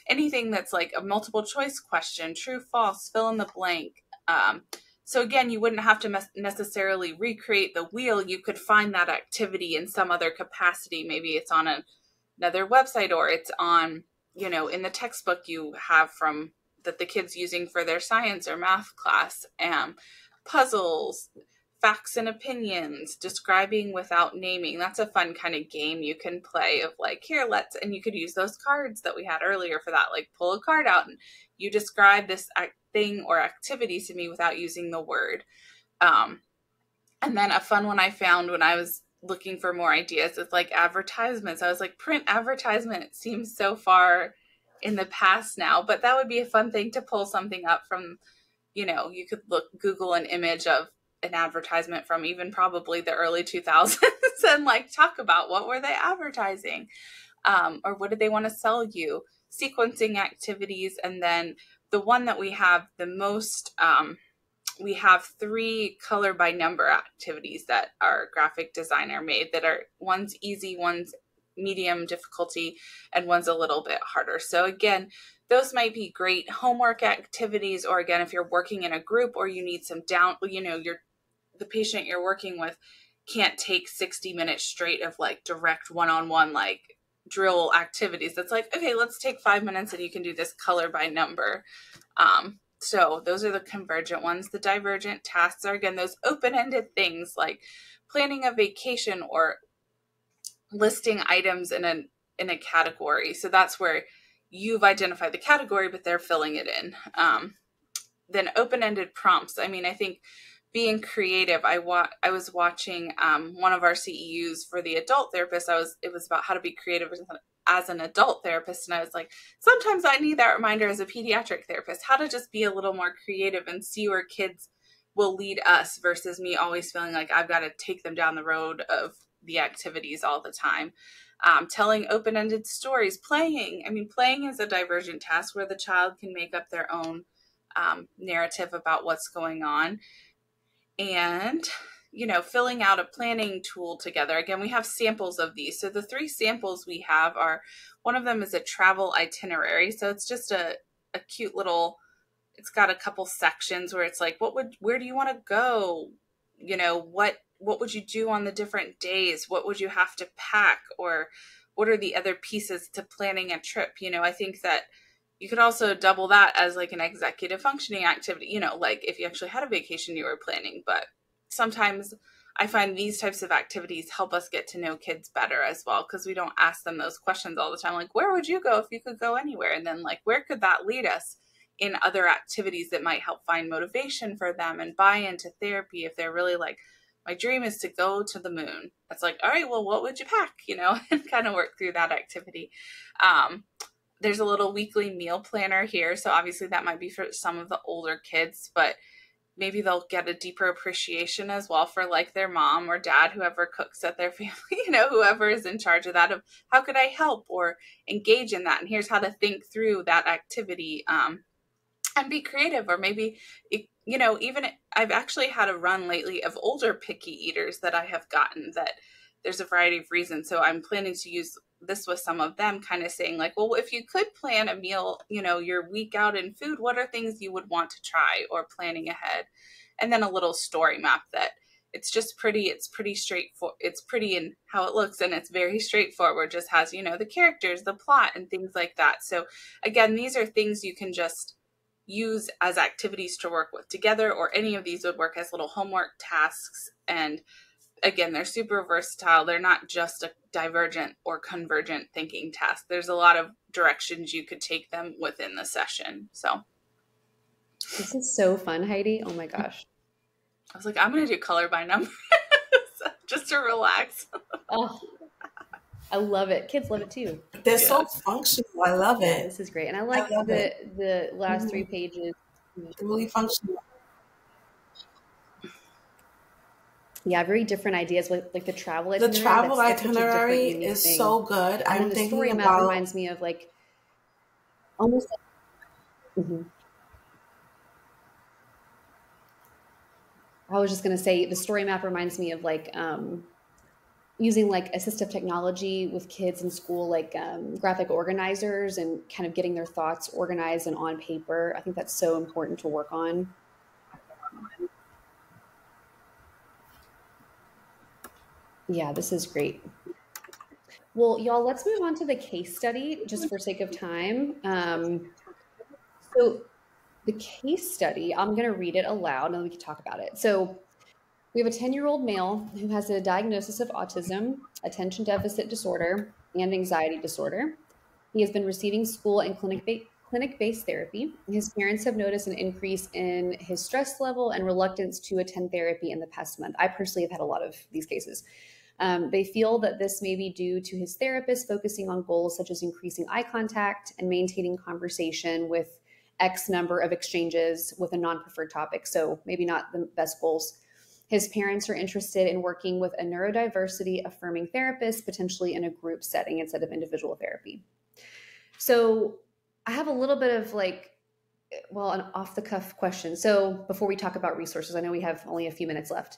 Anything that's like a multiple choice question, true, false, fill in the blank. So again, you wouldn't have to necessarily recreate the wheel. You could find that activity in some other capacity. Maybe it's on another website, or it's on, in the textbook you have from that the kids using for their science or math class. Puzzles, facts and opinions, describing without naming. That's a fun kind of game you can play of like, here, and you could use those cards that we had earlier for that, like pull a card out and you describe this thing or activity to me without using the word. And then a fun one I found when I was looking for more ideas is like advertisements. I was like, print advertisement seems so far in the past now, but that would be a fun thing to pull something up from, you could Google an image of an advertisement from even probably the early 2000s and like talk about what were they advertising, or what did they want to sell you, sequencing activities. And then the one that we have the most, we have 3 color by number activities that our graphic designer made that are, one's easy, one's medium difficulty, and one's a little bit harder. So again, those might be great homework activities, or again, if you're working in a group or you need some the patient you're working with can't take 60 minutes straight of like direct one-on-one like drill activities. That's like, okay, let's take 5 minutes and you can do this color by number. So those are the convergent ones. The divergent tasks are, again, those open-ended things like planning a vacation or listing items in a category. So that's where you've identified the category, but they're filling it in. Then open-ended prompts. I mean, I think being creative. I was watching one of our CEUs for the adult therapist. It was about how to be creative as an adult therapist. And I was like, sometimes I need that reminder as a pediatric therapist, how to just be a little more creative and see where kids will lead us versus me always feeling like I've got to take them down the road of the activities all the time. Telling open-ended stories, playing. I mean, playing is a divergent task where the child can make up their own narrative about what's going on. And, filling out a planning tool together. Again, we have samples of these. So the 3 samples we have are, one of them is a travel itinerary. So it's just a cute little, it's got a couple sections where it's like, where do you want to go? What would you do on the different days? What would you have to pack? Or what are the other pieces to planning a trip? I think that you could also double that as like an executive functioning activity, like if you actually had a vacation you were planning. But sometimes I find these types of activities help us get to know kids better as well, because we don't ask them those questions all the time. Like, where would you go if you could go anywhere? And then like, where could that lead us in other activities that might help find motivation for them and buy into therapy if they're really like, my dream is to go to the moon. That's like, all right, well, what would you pack, and kind of work through that activity. There's a little weekly meal planner here. So obviously that might be for some of the older kids, but maybe they'll get a deeper appreciation as well for like their mom or dad, whoever cooks at their family, whoever is in charge of that, of how could I help or engage in that? And here's how to think through that activity and be creative. Or maybe, even I've actually had a run lately of older picky eaters that I have gotten that there's a variety of reasons. So I'm planning to use this with some of them, kind of saying like, well, if you could plan a meal, your week out in food, what are things you would want to try, or planning ahead. And then a little story map that it's pretty straightforward. It's pretty in how it looks, and it's very straightforward, just has, the characters, the plot, and things like that. So again, these are things you can just use as activities to work with together, or any of these would work as little homework tasks. And again, they're super versatile. They're not just a divergent or convergent thinking task. There's a lot of directions you could take them within the session. So this is so fun, Heidi. Oh my gosh. I was like, I'm going to do color by number just to relax. Oh, I love it. Kids love it too. They're so functional. I love it. This is great. And I like the last 3 pages. They're really functional. Yeah, very different ideas with like the travel itinerary. The travel itinerary is so good. And then the story map reminds me of like almost like, I was just going to say the story map reminds me of like using like assistive technology with kids in school, like graphic organizers, and kind of getting their thoughts organized and on paper. I think that's so important to work on. Yeah, this is great. Well, y'all, let's move on to the case study just for sake of time. So the case study, I'm going to read it aloud and then we can talk about it. So we have a 10-year-old male who has a diagnosis of autism, attention deficit disorder, and anxiety disorder. He has been receiving school and clinic-based therapy. His parents have noticed an increase in his stress level and reluctance to attend therapy in the past month. I personally have had a lot of these cases. They feel that this may be due to his therapist focusing on goals such as increasing eye contact and maintaining conversation with X number of exchanges with a non-preferred topic. So maybe not the best goals. His parents are interested in working with a neurodiversity affirming therapist, potentially in a group setting instead of individual therapy. So I have a little bit of an off the cuff question. So before we talk about resources, I know we have only a few minutes left.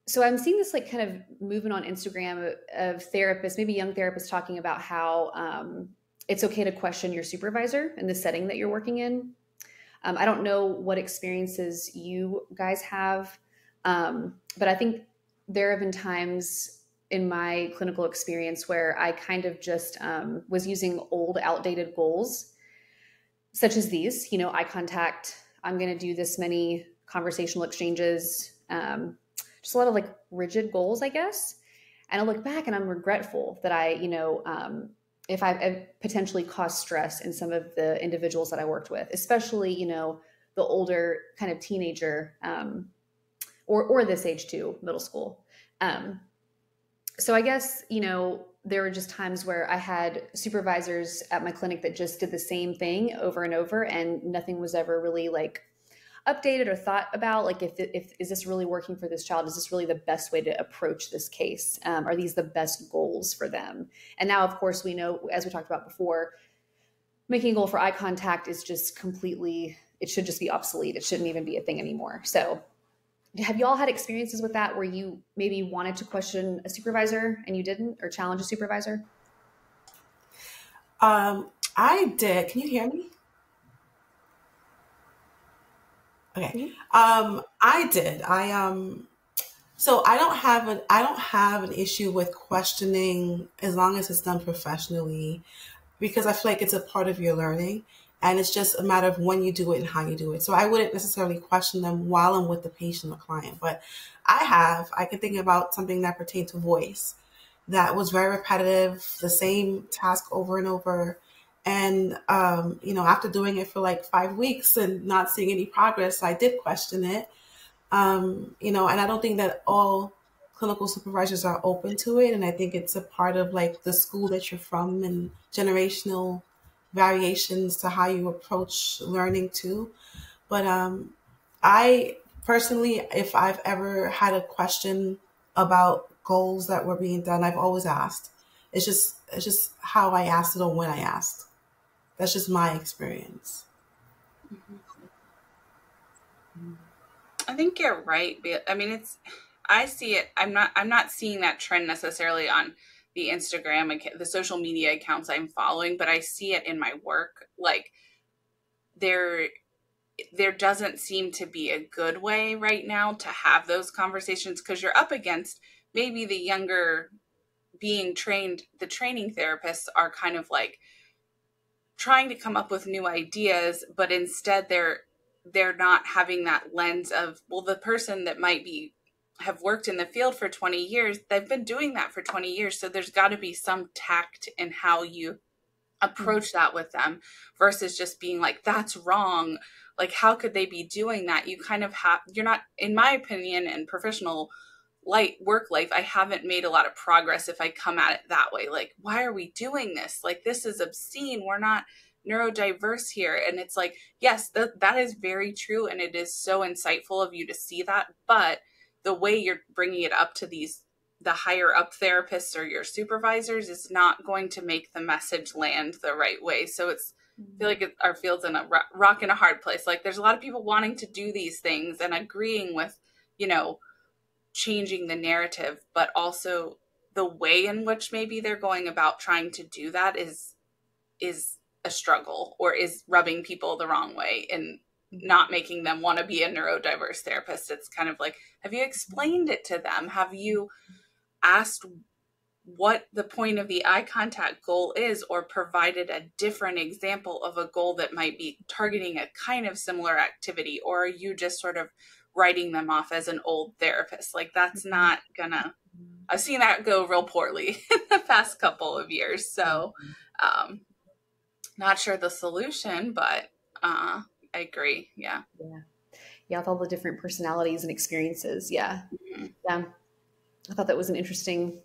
So I'm seeing this kind of movement on Instagram of therapists, maybe young therapists, talking about how it's okay to question your supervisor in the setting that you're working in. I don't know what experiences you guys have, but I think there have been times in my clinical experience where I kind of just was using old, outdated goals, such as these, eye contact. I'm going to do this many conversational exchanges, just a lot of rigid goals, I guess. And I look back and I'm regretful that if I potentially caused stress in some of the individuals that I worked with, especially, the older kind of teenager, or this age too, middle school. So I guess, there were just times where I had supervisors at my clinic that just did the same thing over and over, and nothing was ever really updated or thought about. If is this really working for this child? Is this really the best way to approach this case? Are these the best goals for them? And now, of course, we know, as we talked about before, making a goal for eye contact is just completely, it should just be obsolete. It shouldn't even be a thing anymore. So have you all had experiences with that where you maybe wanted to question a supervisor and you didn't, or challenge a supervisor? I did. Can you hear me? Okay. I did. So I don't have an issue with questioning as long as it's done professionally, because I feel like it's a part of your learning, and it's just a matter of when you do it and how you do it. So I wouldn't necessarily question them while I'm with the patient or client, but I can think about something that pertained to voice that was very repetitive, the same task over and over. And, after doing it for 5 weeks and not seeing any progress, I did question it. And I don't think that all clinical supervisors are open to it. And I think it's a part of the school that you're from and generational variations to how you approach learning too. But I personally, if I've ever had a question about goals that were being done, I've always asked. It's just how I asked it or when I asked. That's just my experience. I think you're right. I mean, I see it. I'm not seeing that trend necessarily on the Instagram, the social media accounts I'm following, but I see it in my work. There doesn't seem to be a good way right now to have those conversations, because you're up against maybe the younger being trained. The training therapists are kind of trying to come up with new ideas, but instead they're not having that lens of, well, the person that might have worked in the field for 20 years, they've been doing that for 20 years. So there's got to be some tact in how you approach that with them, versus just being that's wrong. How could they be doing that? You kind of you're not, in my opinion, and professional work life, I haven't made a lot of progress if I come at it that way. Why are we doing this? This is obscene. We're not neurodiverse here. And it's yes, that is very true. And it is so insightful of you to see that. But the way you're bringing it up to the higher up therapists or your supervisors is not going to make the message land the right way. So I feel our field's in a rock and a hard place. There's a lot of people wanting to do these things and agreeing with, changing the narrative, but also the way in which maybe they're going about trying to do that is a struggle, or is rubbing people the wrong way and not making them want to be a neurodiverse therapist. It's kind of have you explained it to them? Have you asked what the point of the eye contact goal is, or provided a different example of a goal that might be targeting a kind of similar activity? Or are you just sort of writing them off as an old therapist? That's not gonna, I've seen that go real poorly in the past couple of years. So not sure the solution, but I agree. Yeah, with all the different personalities and experiences. Yeah. Mm-hmm. Yeah. I thought that was an interesting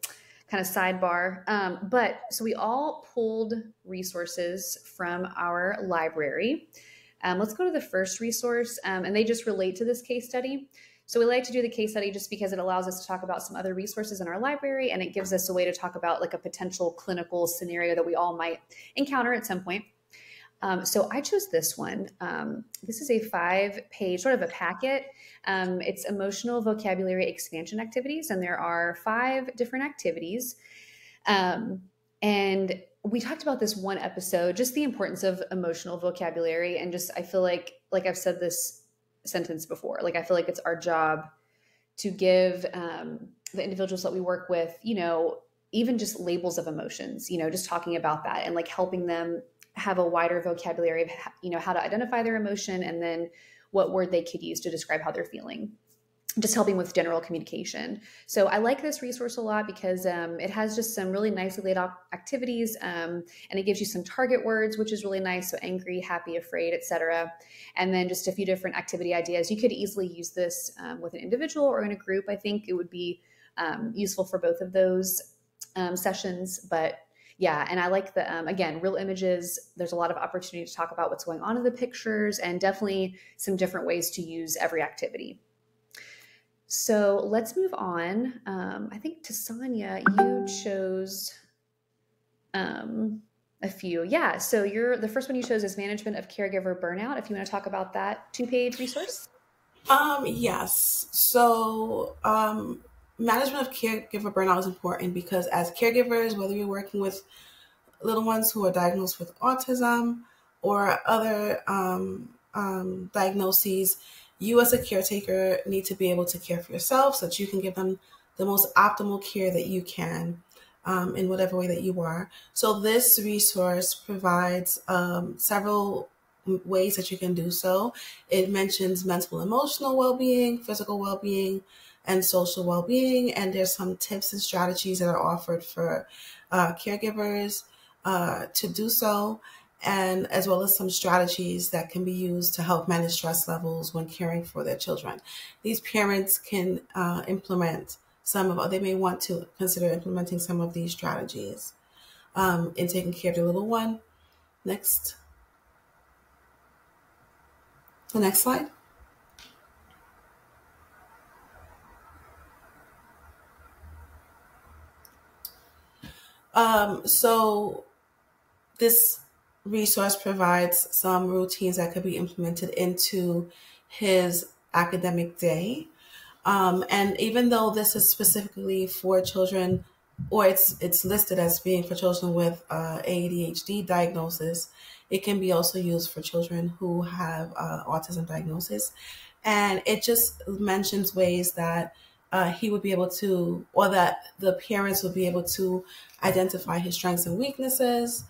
kind of sidebar. So we all pulled resources from our library. Let's go to the first resource, and they just relate to this case study. So we like to do the case study just because it allows us to talk about some other resources in our library, and it gives us a way to talk about like a potential clinical scenario that we all might encounter at some point. So I chose this one. This is a 5-page sort of a packet. It's emotional vocabulary expansion activities, and there are 5 different activities. And we talked about this one episode, just the importance of emotional vocabulary. And just, I feel like I've said this sentence before, like, I feel like it's our job to give the individuals that we work with, even just labels of emotions, just talking about that and like helping them have a wider vocabulary of, how to identify their emotion and then what word they could use to describe how they're feeling. Just helping with general communication. So I like this resource a lot because it has just some really nicely laid out activities, and it gives you some target words, which is really nice. So angry, happy, afraid, etc. And then just a few different activity ideas. You could easily use this with an individual or in a group. I think it would be useful for both of those sessions. But yeah, and I like the, again, real images. There's a lot of opportunity to talk about what's going on in the pictures and definitely some different ways to use every activity. So let's move on. I think Tasanya, you chose a few. Yeah, so the first one you chose is Management of Caregiver Burnout. If you want to talk about that 2-page resource. Yes. So management of caregiver burnout is important because as caregivers, whether you're working with little ones who are diagnosed with autism or other diagnoses, you as a caretaker need to be able to care for yourself so that you can give them the most optimal care that you can in whatever way that you are. So this resource provides several ways that you can do so. It mentions mental, emotional well-being, physical well-being, and social well-being. And there's some tips and strategies that are offered for caregivers to do so, and as well as some strategies that can be used to help manage stress levels when caring for their children. These parents can implement they may want to consider implementing some of these strategies in taking care of their little one. Next. The next slide. So this resource provides some routines that could be implemented into his academic day. And even though this is specifically for children, or it's listed as being for children with ADHD diagnosis, it can be also used for children who have autism diagnosis. And it just mentions ways that he would be able to, or that the parents would be able to identify his strengths and weaknesses,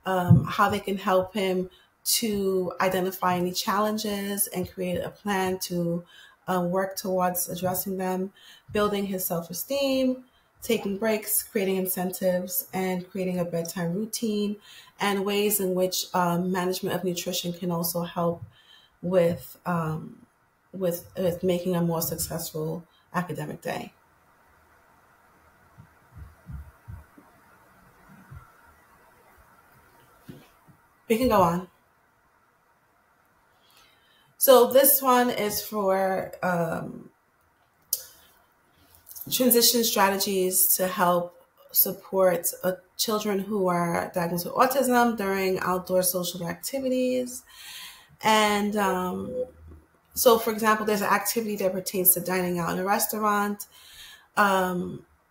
how they can help him to identify any challenges and create a plan to work towards addressing them, building his self-esteem, taking breaks, creating incentives, and creating a bedtime routine, and ways in which management of nutrition can also help with making a more successful academic day. We can go on. So this one is for transition strategies to help support children who are diagnosed with autism during outdoor social activities. And so, for example, there's an activity that pertains to dining out in a restaurant,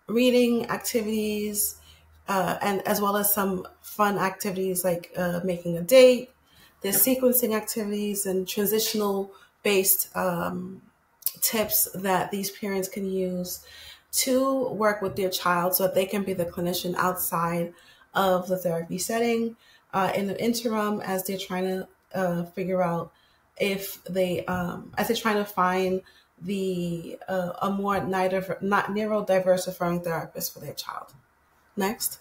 reading activities, and as well as some fun activities like making a date. There's sequencing activities and transitional based tips that these parents can use to work with their child so that they can be the clinician outside of the therapy setting in the interim as they're trying to figure out if they, as they're trying to find a more neurodiverse referring therapist for their child. Next.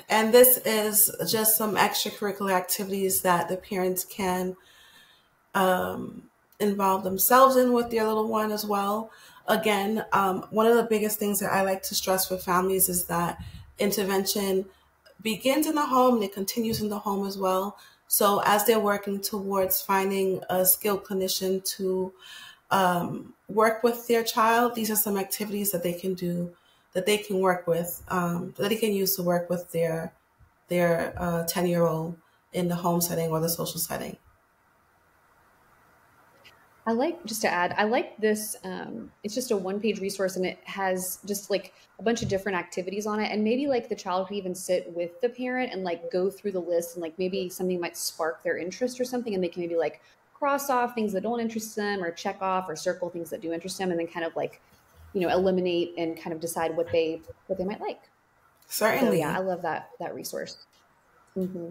And this is just some extracurricular activities that the parents can involve themselves in with their little one as well. Again, one of the biggest things that I like to stress with families is that intervention begins in the home and it continues in the home as well. So as they're working towards finding a skilled clinician to work with their child, these are some activities that they can do, that they can work with, that they can use to work with their 10-year-old in the home setting or the social setting. I like, just to add, I like this. It's just a one-page resource and it has just like a bunch of different activities on it. And maybe like the child could even sit with the parent and like go through the list and like maybe something might spark their interest or something. And they can maybe like cross off things that don't interest them or check off or circle things that do interest them and then kind of like, eliminate and kind of decide what they might like. Certainly. So yeah, I love that resource. Mm-hmm.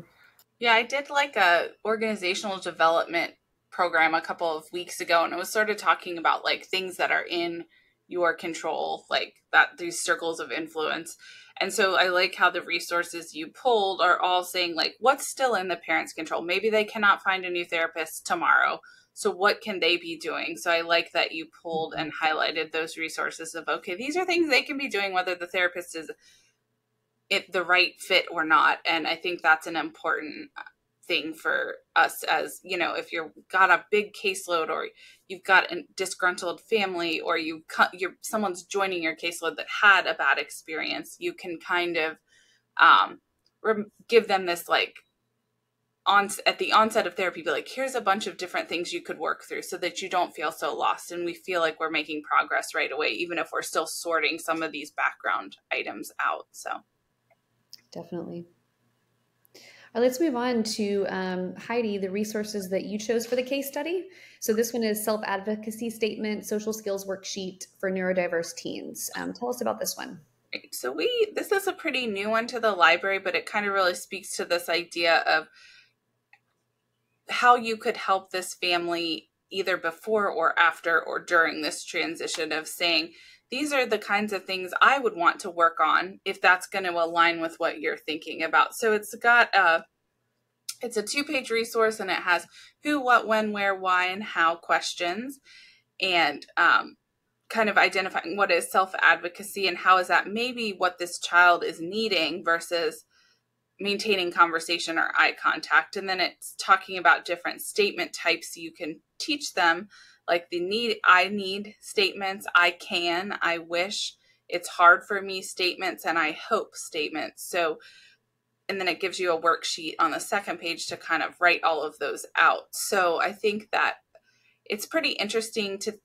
Yeah, I did like a organizational development program a couple of weeks ago, and it was sort of talking about like things that are in your control, like that, these circles of influence. And so I like how the resources you pulled are all saying like what's still in the parent's control. Maybe they cannot find a new therapist tomorrow, so what can they be doing? So I like that you pulled and highlighted those resources of, okay, these are things they can be doing whether the therapist is the right fit or not. And I think that's an important thing for us, as if you've got a big caseload or you've got a disgruntled family or someone's joining your caseload that had a bad experience, you can kind of give them this like at the onset of therapy, be like, here's a bunch of different things you could work through so that you don't feel so lost and we feel like we're making progress right away, even if we're still sorting some of these background items out. So definitely. All right, let's move on to Heidi, the resources that you chose for the case study. So this one is Self-Advocacy Statement, Social Skills Worksheet for Neurodiverse Teens. Tell us about this one. Right. So this is a pretty new one to the library, but it kind of really speaks to this idea of how you could help this family either before or after or during this transition, of saying, these are the kinds of things I would want to work on if that's going to align with what you're thinking about. So it's a 2-page resource and it has who, what, when, where, why, and how questions, and kind of identifying what is self-advocacy and how is that maybe what this child is needing versus maintaining conversation or eye contact. And then it's talking about different statement types you can teach them, like I need statements, I can, I wish, it's hard for me statements, and I hope statements. So, and then it gives you a worksheet on the second page to kind of write all of those out. So I think that it's pretty interesting to,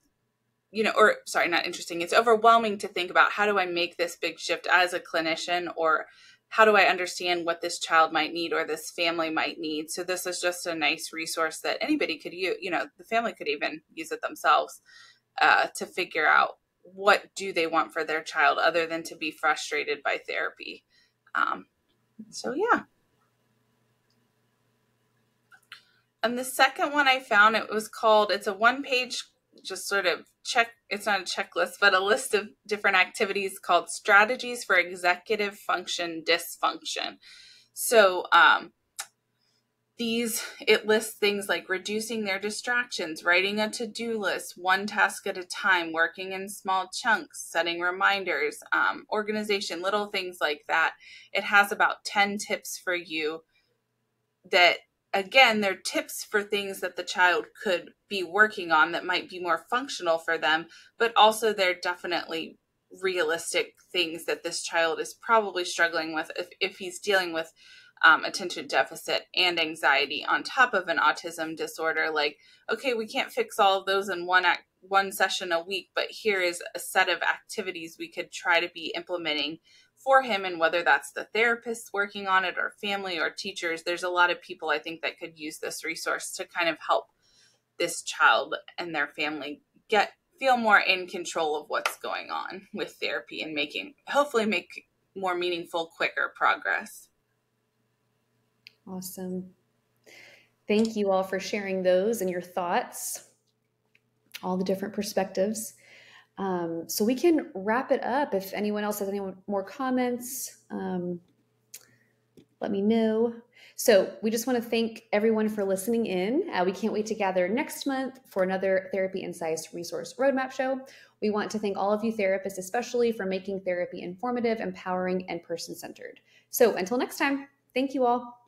not interesting, it's overwhelming to think about, how do I make this big shift as a clinician, or how do I understand what this child might need or this family might need? So this is just a nice resource that anybody could use. The family could even use it themselves to figure out what do they want for their child other than to be frustrated by therapy. So yeah. And the second one I found, it's a 1-page, just sort of it's not a checklist, but a list of different activities called Strategies for Executive Function Dysfunction. So it lists things like reducing their distractions, writing a to-do list, one task at a time, working in small chunks, setting reminders, organization, little things like that. It has about 10 tips for you that, again, they're tips for things that the child could be working on that might be more functional for them, but also they're definitely realistic things that this child is probably struggling with if he's dealing with attention deficit and anxiety on top of an autism disorder. Like, okay, we can't fix all of those in one session a week, but here is a set of activities we could try to be implementing for him, and whether that's the therapist working on it or family or teachers, there's a lot of people I think that could use this resource to kind of help this child and their family feel more in control of what's going on with therapy and hopefully make more meaningful, quicker progress. Awesome. Thank you all for sharing those and your thoughts, all the different perspectives. So we can wrap it up if anyone else has any more comments. let me know. So we just want to thank everyone for listening in. We can't wait to gather next month for another Therapy Insights Resource Roadmap show. We want to thank all of you therapists, especially for making therapy informative, empowering, and person-centered. So until next time, thank you all.